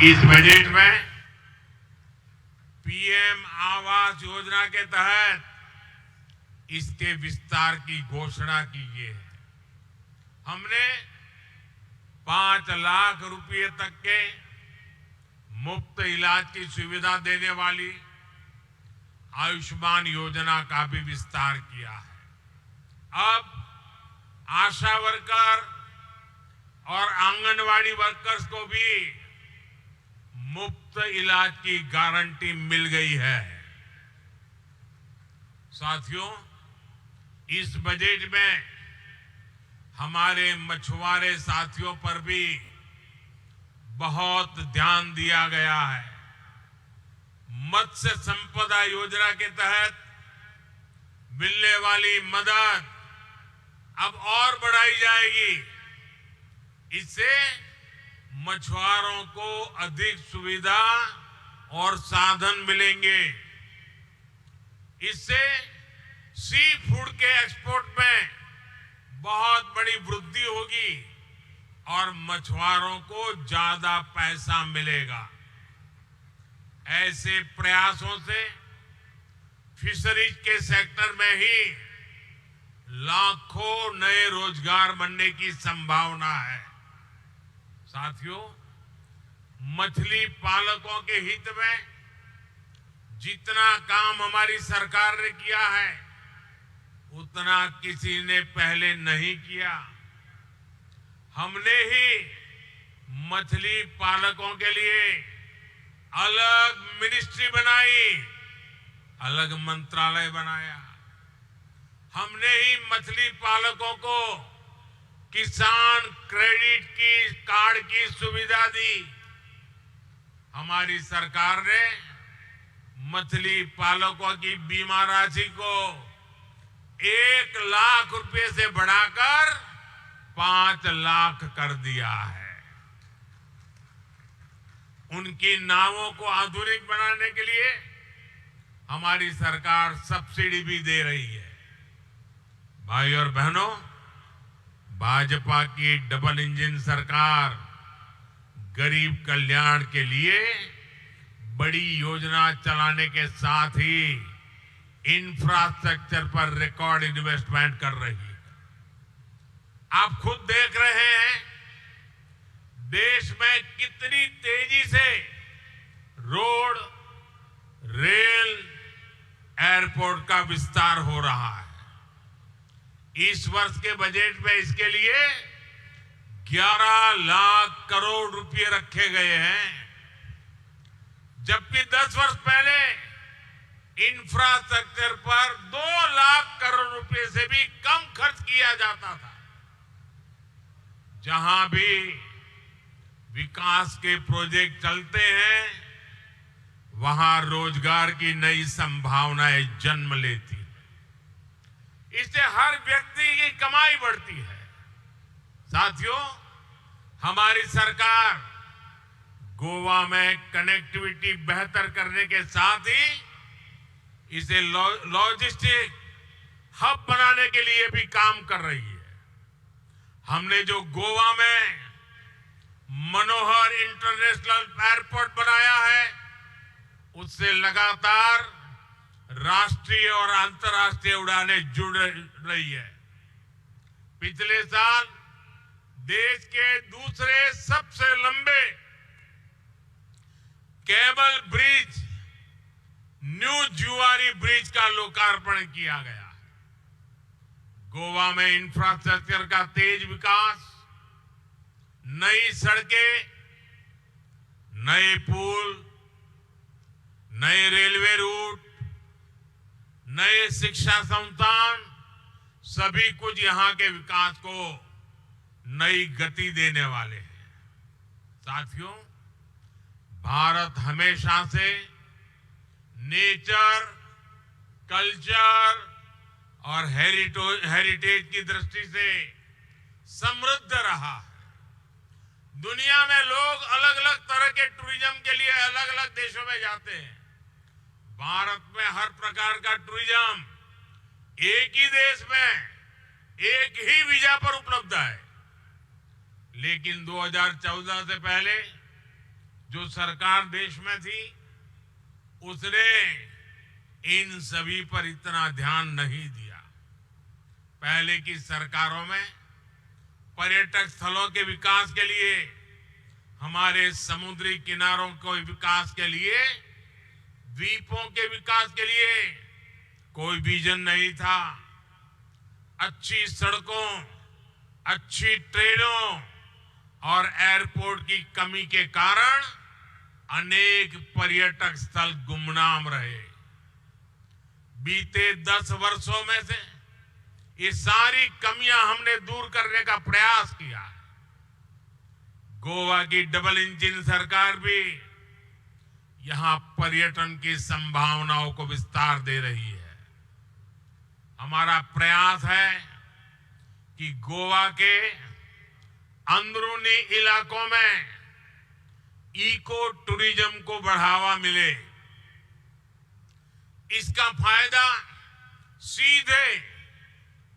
इस बजट में पीएम आवास योजना के तहत इसके विस्तार की घोषणा की गई है। हमने 5 लाख रुपए तक के मुफ्त इलाज की सुविधा देने वाली आयुष्मान योजना का भी विस्तार किया है। अब आशा वर्कर और आंगनवाड़ी वर्कर्स को भी मुफ्त इलाज की गारंटी मिल गई है। साथियों, इस बजट में हमारे मछुआरे साथियों पर भी बहुत ध्यान दिया गया है। मत्स्य संपदा योजना के तहत मिलने वाली मदद अब और बढ़ाई जाएगी। इससे मछुआरों को अधिक सुविधा और साधन मिलेंगे। इससे सी फूड के एक्सपोर्ट में बहुत बड़ी वृद्धि होगी और मछुआरों को ज्यादा पैसा मिलेगा। ऐसे प्रयासों से फिशरीज के सेक्टर में ही लाखों नए रोजगार बनने की संभावना है। साथियों, मछली पालकों के हित में जितना काम हमारी सरकार ने किया है उतना किसी ने पहले नहीं किया। हमने ही मछली पालकों के लिए अलग मिनिस्ट्री बनाई, अलग मंत्रालय बनाया। हमने ही मछली पालकों को किसान क्रेडिट की कार्ड की सुविधा दी। हमारी सरकार ने मछली पालकों की बीमा राशि को 1 लाख रुपए से बढ़ाकर 5 लाख कर दिया है। उनकी नावों को आधुनिक बनाने के लिए हमारी सरकार सब्सिडी भी दे रही है। भाई और बहनों, भाजपा की डबल इंजन सरकार गरीब कल्याण के लिए बड़ी योजना चलाने के साथ ही इंफ्रास्ट्रक्चर पर रिकॉर्ड इन्वेस्टमेंट कर रही है। आप खुद देख रहे हैं देश में कितनी तेजी से रोड, रेल, एयरपोर्ट का विस्तार हो रहा है। इस वर्ष के बजट में इसके लिए 11 लाख करोड़ रुपए रखे गए हैं, जबकि 10 वर्ष पहले इंफ्रास्ट्रक्चर पर 2 लाख करोड़ रुपए से भी कम खर्च किया जाता था। जहां भी विकास के प्रोजेक्ट चलते हैं वहां रोजगार की नई संभावनाएं जन्म लेती हैं। इससे हर व्यक्ति की कमाई बढ़ती है। साथियों, हमारी सरकार गोवा में कनेक्टिविटी बेहतर करने के साथ ही इसे लॉजिस्टिक हब बनाने के लिए भी काम कर रही है। हमने जो गोवा में मनोहर इंटरनेशनल एयरपोर्ट बनाया है उससे लगातार राष्ट्रीय और अंतर्राष्ट्रीय उड़ानें जुड़ रही है। पिछले साल देश के दूसरे सबसे लंबे केबल ब्रिज न्यू जुआरी ब्रिज का लोकार्पण किया गया। गोवा में इंफ्रास्ट्रक्चर का तेज विकास, नई सड़कें, नए पुल, नए रेलवे रूट, नए शिक्षा संस्थान, सभी कुछ यहां के विकास को नई गति देने वाले हैं। साथियों, भारत हमेशा से नेचर, कल्चर और हेरिटेज की दृष्टि से समृद्ध रहा है। दुनिया में लोग अलग अलग तरह के टूरिज्म के लिए अलग अलग देशों में जाते हैं। भारत में हर प्रकार का टूरिज्म एक ही देश में एक ही वीजा पर उपलब्ध है। लेकिन 2014 से पहले जो सरकार देश में थी उसने इन सभी पर इतना ध्यान नहीं दिया। पहले की सरकारों में पर्यटक स्थलों के विकास के लिए, हमारे समुद्री किनारों के विकास के लिए, द्वीपों के विकास के लिए कोई विजन नहीं था। अच्छी सड़कों, अच्छी ट्रेनों और एयरपोर्ट की कमी के कारण अनेक पर्यटक स्थल गुमनाम रहे। बीते 10 वर्षों में से ये सारी कमियां हमने दूर करने का प्रयास किया। गोवा की डबल इंजन सरकार भी यहां पर्यटन की संभावनाओं को विस्तार दे रही है। हमारा प्रयास है कि गोवा के अंदरूनी इलाकों में इको टूरिज्म को बढ़ावा मिले। इसका फायदा सीधे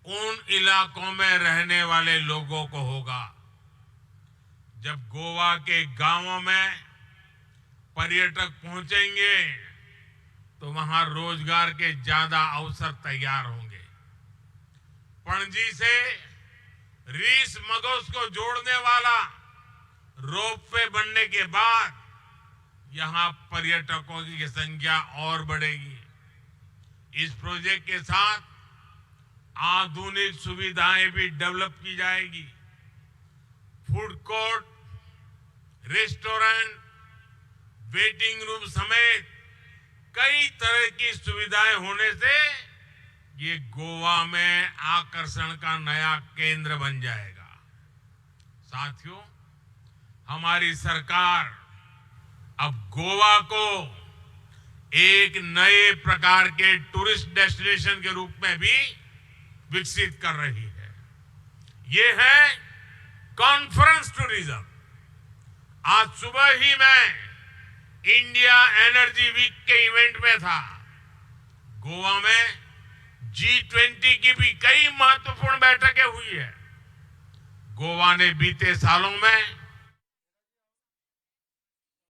उन इलाकों में रहने वाले लोगों को होगा। जब गोवा के गांवों में पर्यटक पहुंचेंगे तो वहां रोजगार के ज्यादा अवसर तैयार होंगे। पणजी से रीस मगोस को जोड़ने वाला रोपवे बनने के बाद यहां पर्यटकों की संख्या और बढ़ेगी। इस प्रोजेक्ट के साथ आधुनिक सुविधाएं भी डेवलप की जाएगी। Food court, restaurant, waiting room समेत कई तरह की सुविधाएं होने से ये गोवा में आकर्षण का नया केंद्र बन जाएगा। साथियों, हमारी सरकार अब गोवा को एक नए प्रकार के टूरिस्ट डेस्टिनेशन के रूप में भी विकसित कर रही है। ये है कॉन्फ्रेंस टूरिज्म। आज सुबह ही मैं इंडिया एनर्जी वीक के इवेंट में था। गोवा में G20 की भी कई महत्वपूर्ण बैठकें हुई है। गोवा ने बीते सालों में